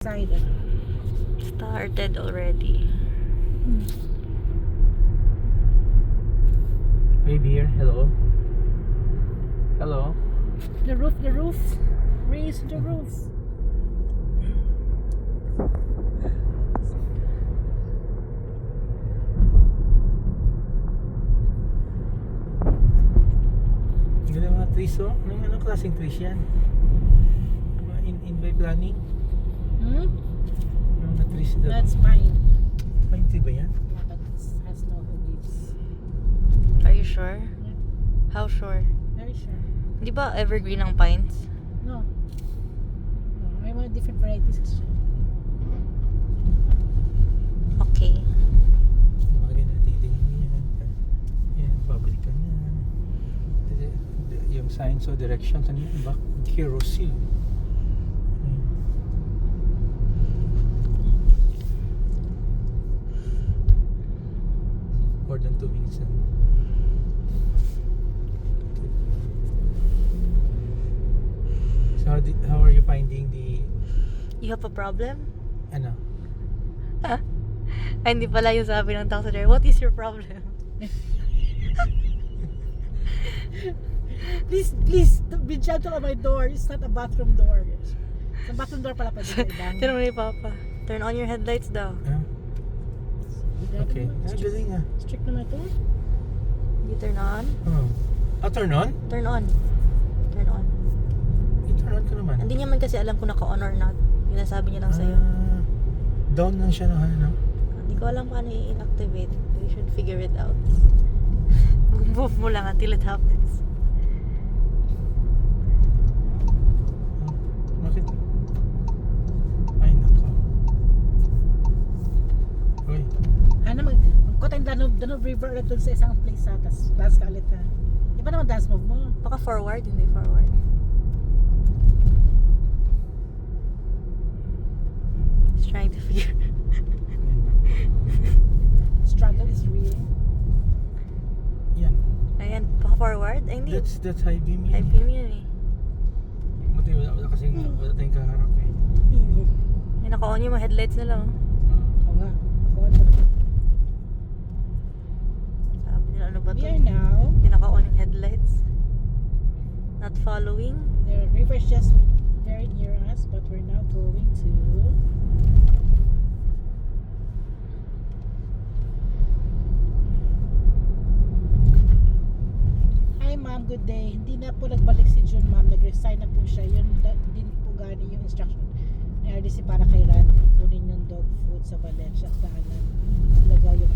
Side. Started already. Maybe here. Hello. Hello. The roof. Raise the roof. Ang ganda mga trees, oh. Anong klaseng trees yan? Mga in by planning? Yung mga trees doon. That's pine. Pine tree ba yan? Yeah, but it has no leaves. Are you sure? Yeah, How sure? very sure. Di ba evergreen ang pines? No. May mga different varieties. Okay. Yung mga ganyan, titingin mo yan. Yan, babalikan yan. Yung signs o directions, ano yun? Back here, Rosil. More than 2 minutes na. So how are you finding the You have a problem? ano? Ay, hindi pala yung sabi ng taxi driver. What is your problem? Please, be gentle on my door. It's not a bathroom door. Sa bathroom door pala pwede ibang. Tira mo ni Papa. Turn on your headlights daw. Okay. Galing ah. Strict naman ito. You turn on? Oh. Turn on? Turn on. Turn on. I-turn on ka naman. Hindi niya man kasi alam kung naka-on or not. Yung nasabi niya lang sa'yo. Down lang siya na ano? Hindi ko alam paano i-inactivate. You should figure it out. Move mo lang until it happens. Bakit? Ay, nako. Uy. Ano magkot ang Danube River ulit dun sa isang place ha. Tapos dance ka ulit ha. Iba naman dance move mo. Baka forward, hindi forward. He's trying to figure. Struggle is real. Yan. Ayan, baka forward? Ay, hindi. That's high beam High yan. beam yun eh. Buti wala kasing wala tayong kaharap eh. Ay, naka-on yung mga headlights nila. Oh. Oo nga. Sabi nila, ano ba We to? are now. Hindi naka-on yung headlights. Not following. The river is just very near us, but we're now going to Hi ma'am, good day. Hindi na po nagbalik si June ma'am. Nag-resign na po siya. Yun din po gani yung instruction ni RDC para kay Randy. Kunin yung dog food sa Valencia at daanan. Lagaw yung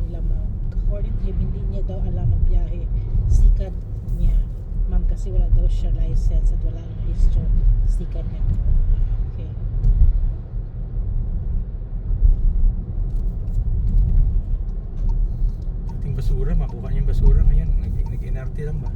nila ma'am. According to him, hindi niya daw alam magbiyahe. Sikat niya ma'am kasi wala daw siya license at wala ang registro. Sikat niya po. Okay. Ating basura, makuha niyo yung basura ngayon. Nag-NRT lang ba?